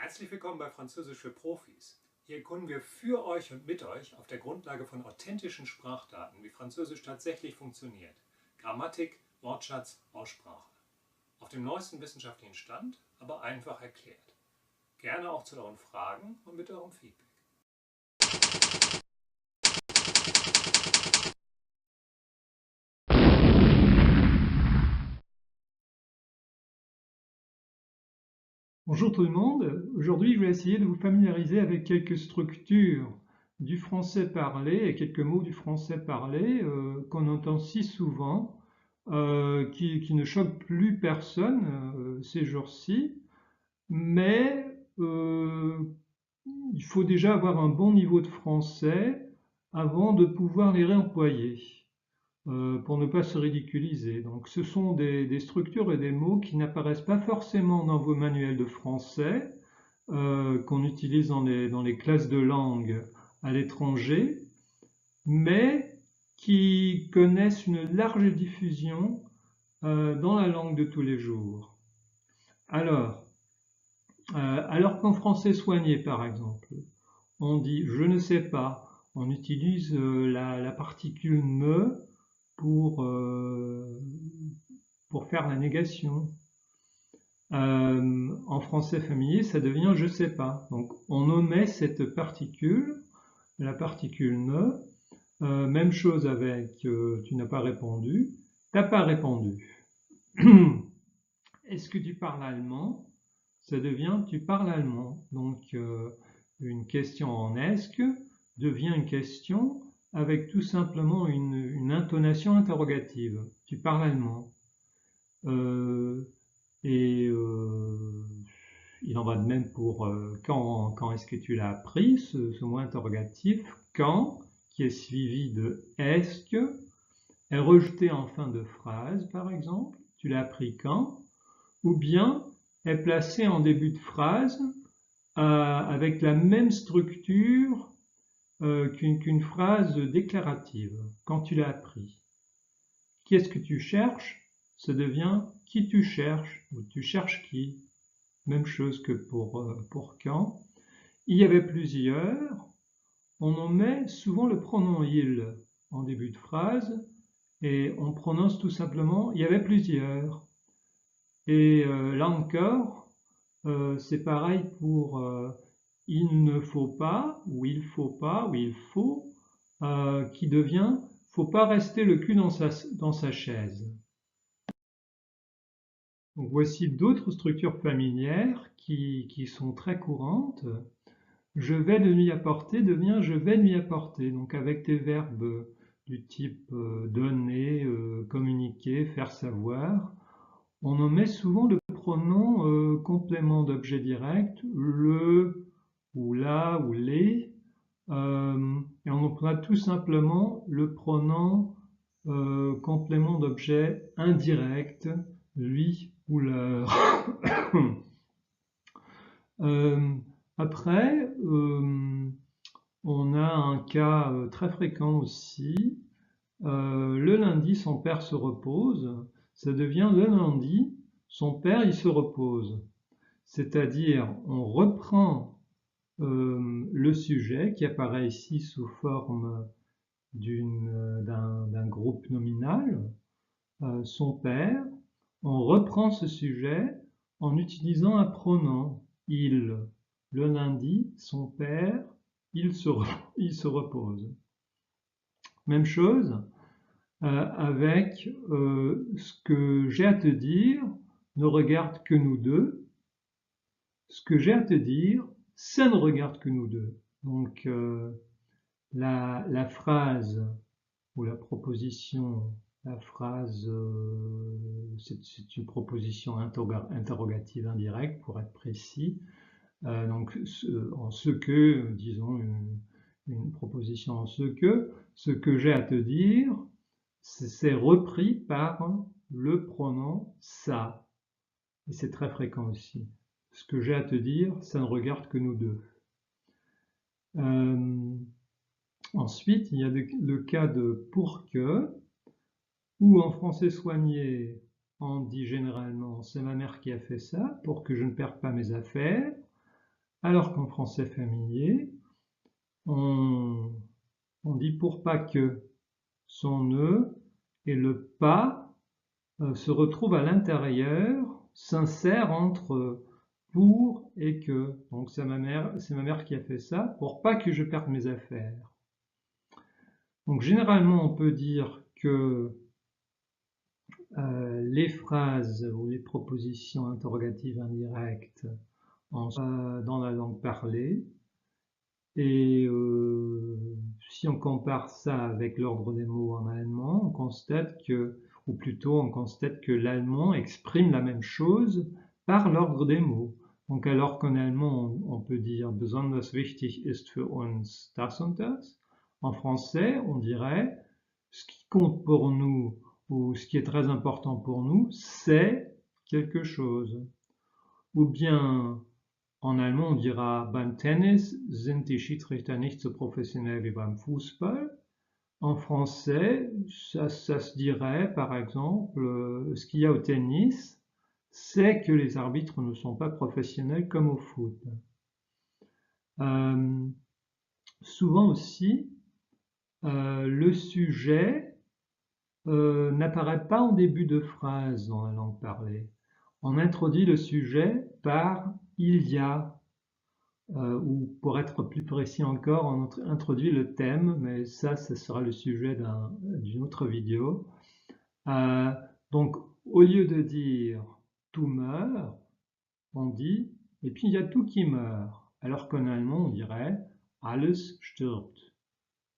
Herzlich willkommen bei Französisch für Profis. Hier erkunden wir für euch und mit euch auf der Grundlage von authentischen Sprachdaten, wie Französisch tatsächlich funktioniert. Grammatik, Wortschatz, Aussprache. Auf dem neuesten wissenschaftlichen Stand, aber einfach erklärt. Gerne auch zu euren Fragen und mit eurem Feedback. Bonjour tout le monde, aujourd'hui je vais essayer de vous familiariser avec quelques structures du français parlé et quelques mots du français parlé qu'on entend si souvent, qui ne choquent plus personne ces jours-ci, mais il faut déjà avoir un bon niveau de français avant de pouvoir les réemployer. Pour ne pas se ridiculiser. Donc ce sont des structures et des mots qui n'apparaissent pas forcément dans vos manuels de français, qu'on utilise dans les classes de langue à l'étranger, mais qui connaissent une large diffusion dans la langue de tous les jours. Alors qu'en français soigné, par exemple, on dit « je ne sais pas », on utilise la particule « me » pour faire la négation. En français familier, ça devient « je sais pas ». Donc on omet cette particule, la particule « ne ». Même chose avec tu n'as pas répondu, t'as pas répondu. Est-ce que tu parles allemand? Ça devient tu parles allemand. Donc une question en est-ce que devient une question avec tout simplement une intonation interrogative. Tu parles allemand. Il en va de même pour quand est-ce que tu l'as appris, ce mot interrogatif, quand, qui est suivi de est-ce que, est rejeté en fin de phrase, par exemple, tu l'as appris quand, ou bien est placé en début de phrase avec la même structure qu'une phrase déclarative, quand tu l'as appris. Qu'est-ce que tu cherches? Ça devient qui tu cherches, ou tu cherches qui. Même chose que pour quand. Il y avait plusieurs, on en met souvent le pronom il en début de phrase, et on prononce tout simplement il y avait plusieurs. Et là encore, c'est pareil pour il ne faut pas, ou il faut pas, ou il faut, qui devient faut pas rester le cul dans sa chaise. Donc voici d'autres structures familières qui sont très courantes. Je vais de lui apporter devient je vais lui apporter. Donc avec des verbes du type donner, communiquer, faire savoir, on en met souvent le pronom complément d'objet direct, le ou la ou les, et on emploie tout simplement le pronom complément d'objet indirect, lui ou leur. Après, on a un cas très fréquent aussi. Le lundi, son père se repose. Ça devient le lundi, son père il se repose. C'est-à-dire, on reprend le sujet qui apparaît ici sous forme d'un groupe nominal, son père, on reprend ce sujet en utilisant un pronom, il. Le lundi, son père, il se repose. Même chose avec ce que j'ai à te dire ne regarde que nous deux. Ce que j'ai à te dire, ça ne regarde que nous deux. Donc la phrase ou la proposition, c'est une proposition interrogative indirecte pour être précis. Donc en ce que, disons une proposition en ce que j'ai à te dire, c'est repris par le pronom ça. Et c'est très fréquent aussi. Ce que j'ai à te dire, ça ne regarde que nous deux. Ensuite, il y a le cas de pour que, ou en français soigné, on dit généralement c'est ma mère qui a fait ça pour que je ne perde pas mes affaires. Alors qu'en français familier, on dit pour pas que. Son nœud et le pas se retrouvent à l'intérieur, s'insèrent entre pour et que. Donc c'est ma mère qui a fait ça pour pas que je perde mes affaires. Donc généralement on peut dire que les phrases ou les propositions interrogatives indirectes dans la langue parlée. Et si on compare ça avec l'ordre des mots en allemand, on constate que, ou plutôt on constate que l'allemand exprime la même chose par l'ordre des mots. Donc alors qu'en allemand on peut dire besonders wichtig ist für uns das und das, en français on dirait ce qui compte pour nous ou ce qui est très important pour nous, c'est quelque chose. Ou bien en allemand, on dira beim Tennis sind die Schiedsrichter nicht so professionnels wie beim Fußball. En français, ça se dirait, par exemple, ce qu'il y a au tennis, c'est que les arbitres ne sont pas professionnels comme au foot. Souvent aussi, le sujet n'apparaît pas en début de phrase dans la langue parlée. On introduit le sujet par il y a. Ou pour être plus précis encore, on introduit le thème, mais ça sera le sujet d'une autre vidéo. Donc, au lieu de dire tout meurt, on dit, et puis il y a tout qui meurt. Alors qu'en allemand, on dirait alles stirbt.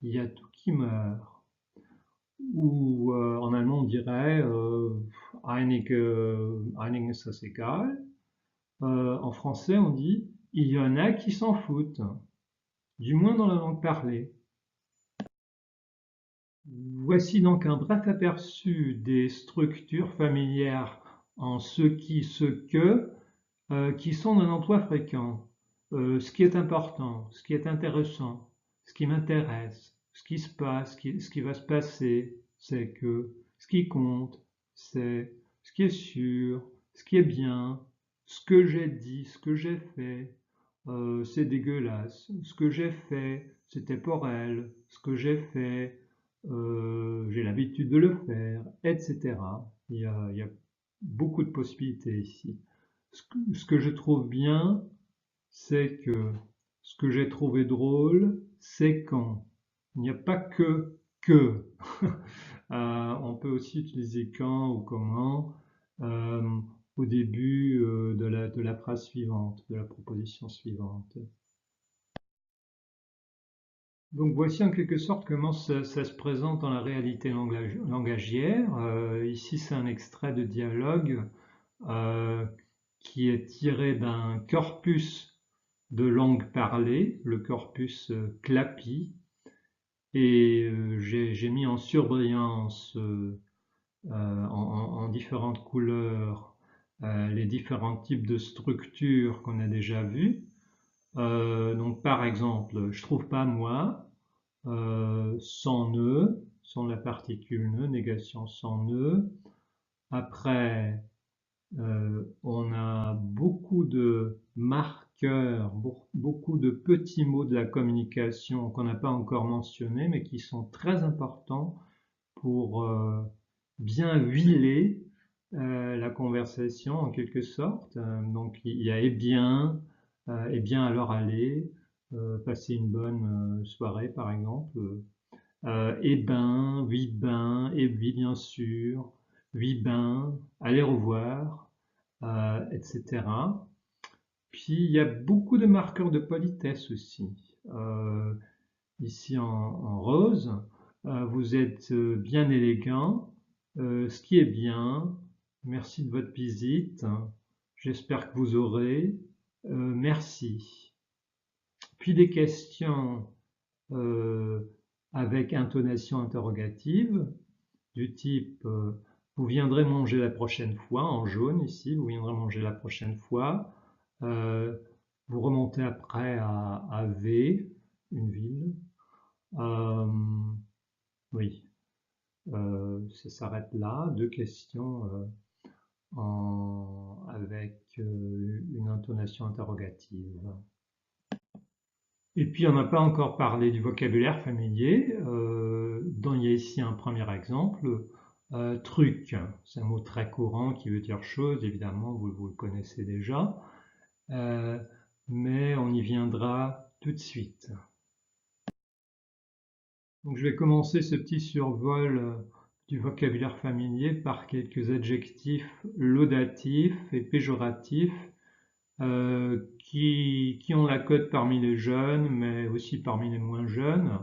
Il y a tout qui meurt. Ou en allemand, on dirait einigen ist das egal. En français, on dit il y en a qui s'en foutent, du moins dans la langue parlée. Voici donc un bref aperçu des structures familières en ce qui, ce que, qui sont d'un emploi fréquent. Ce qui est important, ce qui est intéressant, ce qui m'intéresse, ce qui se passe, ce qui va se passer, c'est que, ce qui compte, c'est ce qui est sûr, ce qui est bien, ce que j'ai dit, ce que j'ai fait, c'est dégueulasse, ce que j'ai fait, c'est temporel, ce que j'ai fait, j'ai l'habitude de le faire, etc. Il y a beaucoup de possibilités ici. Ce que je trouve bien, c'est que ce que j'ai trouvé drôle, c'est quand. Il n'y a pas que que. On peut aussi utiliser quand ou comment au début de la phrase suivante, de la proposition suivante. Donc voici en quelque sorte comment ça se présente dans la réalité langagière. Ici c'est un extrait de dialogue qui est tiré d'un corpus de langue parlée, le corpus CLAPI, et j'ai mis en surbrillance en différentes couleurs les différents types de structures qu'on a déjà vues. Donc par exemple, je trouve pas moi, sans nœud, sans la particule nœud, négation sans nœud. Après, on a beaucoup de marqueurs, beaucoup de petits mots de la communication qu'on n'a pas encore mentionnés, mais qui sont très importants pour bien huiler la conversation en quelque sorte. Donc il y a et bien alors allez, passer une bonne soirée par exemple. Et ben, et oui bien sûr, oui ben, allez au revoir, etc. Puis il y a beaucoup de marqueurs de politesse aussi. Ici en rose, vous êtes bien élégant, ce qui est bien. Merci de votre visite. J'espère que vous aurez. Merci. Puis des questions avec intonation interrogative du type vous viendrez manger la prochaine fois, en jaune ici, vous viendrez manger la prochaine fois. Vous remontez après à V, une ville. Oui, ça s'arrête là. Deux questions avec une intonation interrogative. Et puis on n'a pas encore parlé du vocabulaire familier. Il y a ici un premier exemple. Truc, c'est un mot très courant qui veut dire chose, évidemment, vous le connaissez déjà. Mais on y viendra tout de suite. Donc je vais commencer ce petit survol du vocabulaire familier par quelques adjectifs laudatifs et péjoratifs qui ont la cote parmi les jeunes, mais aussi parmi les moins jeunes,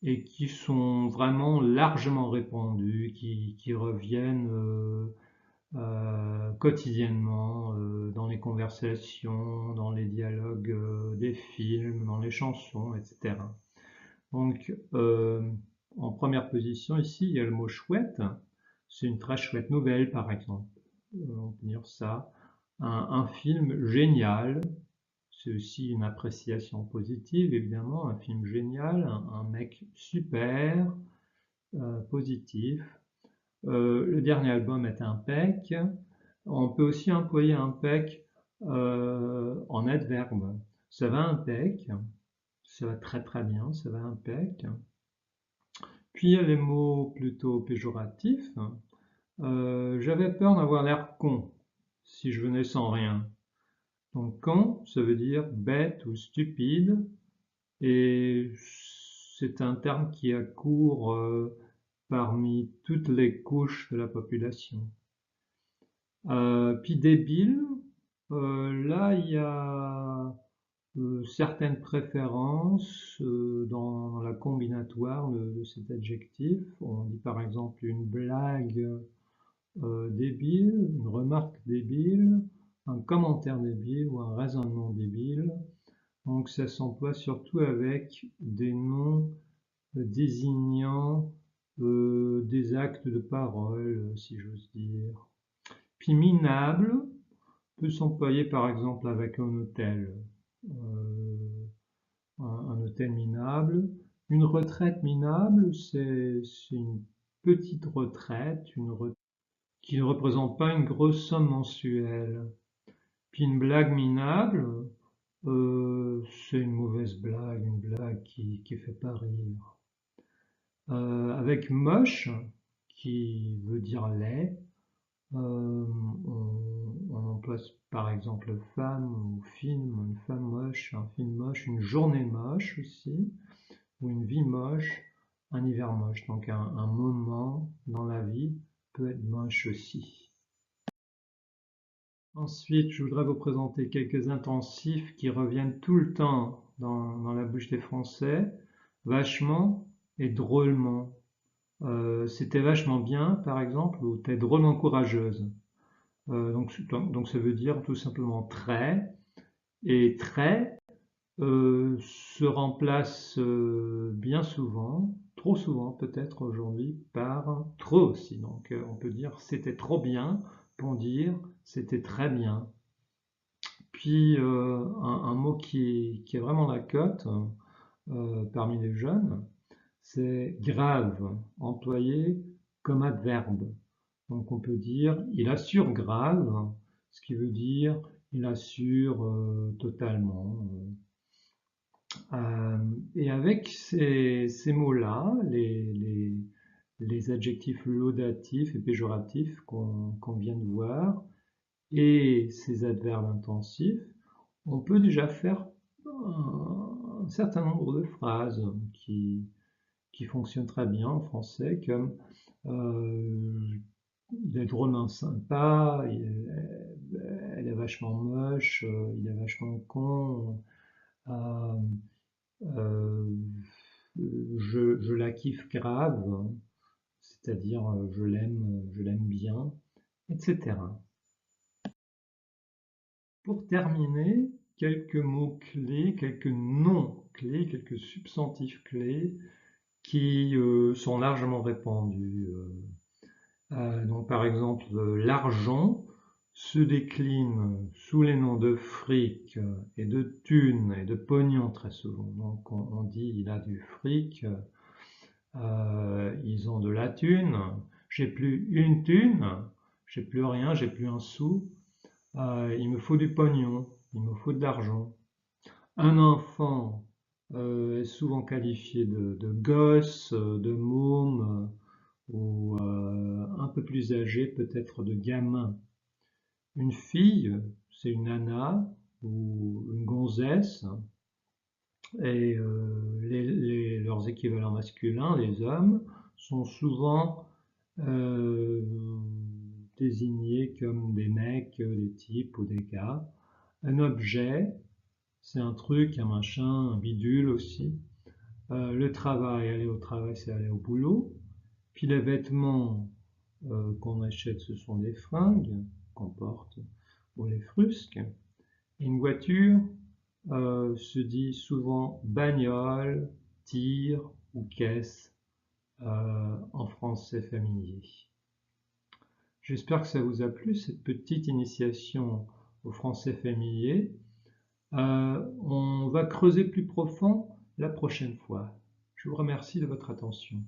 et qui sont vraiment largement répandus, qui reviennent quotidiennement dans les conversations, dans les dialogues des films, dans les chansons, etc. Donc, en première position, ici, il y a le mot chouette. C'est une très chouette nouvelle, par exemple. On peut dire ça. Un film génial. C'est aussi une appréciation positive, évidemment. Un film génial, un mec super, positif. Le dernier album est impec. On peut aussi employer impec en adverbe. Ça va impec. Ça va très très bien, ça va impec. Puis il y a les mots plutôt péjoratifs. J'avais peur d'avoir l'air con si je venais sans rien. Donc con, ça veut dire bête ou stupide, et c'est un terme qui accourt parmi toutes les couches de la population. Puis débile, là il y a certaines préférences dans la combinatoire de cet adjectif. On dit par exemple une blague débile, une remarque débile, un commentaire débile ou un raisonnement débile. Donc ça s'emploie surtout avec des noms désignant des actes de parole, si j'ose dire. Puis minable peut s'employer par exemple avec un hôtel. Un hôtel minable. Une retraite minable, c'est une petite retraite, qui ne représente pas une grosse somme mensuelle. Puis une blague minable, c'est une mauvaise blague, une blague qui fait pas rire. Avec moche, qui veut dire laid, on emploie par exemple femme ou film, une femme moche, un film moche, une journée moche aussi, ou une vie moche, un hiver moche. Donc un moment dans la vie peut être moche aussi. Ensuite, je voudrais vous présenter quelques intensifs qui reviennent tout le temps dans la bouche des Français. Vachement et drôlement. C'était vachement bien, par exemple, ou t'es drôlement courageuse. Donc ça veut dire tout simplement très. Et très se remplace bien souvent, trop souvent peut-être aujourd'hui, par trop aussi. Donc on peut dire c'était trop bien pour dire c'était très bien. Puis un mot qui est vraiment la cote parmi les jeunes, c'est grave, employé comme adverbe. Donc on peut dire il assure grave, ce qui veut dire il assure totalement. Et avec ces mots-là, les adjectifs laudatifs et péjoratifs qu'on vient de voir, et ces adverbes intensifs, on peut déjà faire un certain nombre de phrases qui fonctionnent très bien en français, comme il est drôlement sympa, elle est vachement moche, il est vachement con, je la kiffe grave, c'est-à-dire je l'aime bien, etc. Pour terminer, quelques mots clés, quelques noms clés, quelques substantifs clés qui sont largement répandus. Donc par exemple, l'argent se décline sous les noms de fric et de thune et de pognon très souvent. Donc on dit il a du fric, ils ont de la thune, j'ai plus une thune, j'ai plus rien, j'ai plus un sou, il me faut du pognon, il me faut de l'argent. Un enfant est souvent qualifiée de gosse, de môme, ou un peu plus âgé, peut-être de gamin. Une fille, c'est une nana ou une gonzesse, et leurs équivalents masculins, les hommes, sont souvent euh, désignés comme des mecs, des types ou des gars. Un objet, c'est un truc, un machin, un bidule aussi. Le travail, aller au travail, c'est aller au boulot. Puis les vêtements qu'on achète, ce sont des fringues qu'on porte ou les frusques. Une voiture se dit souvent bagnole, tir ou caisse en français familier. J'espère que ça vous a plu, cette petite initiation au français familier. On va creuser plus profond la prochaine fois. Je vous remercie de votre attention.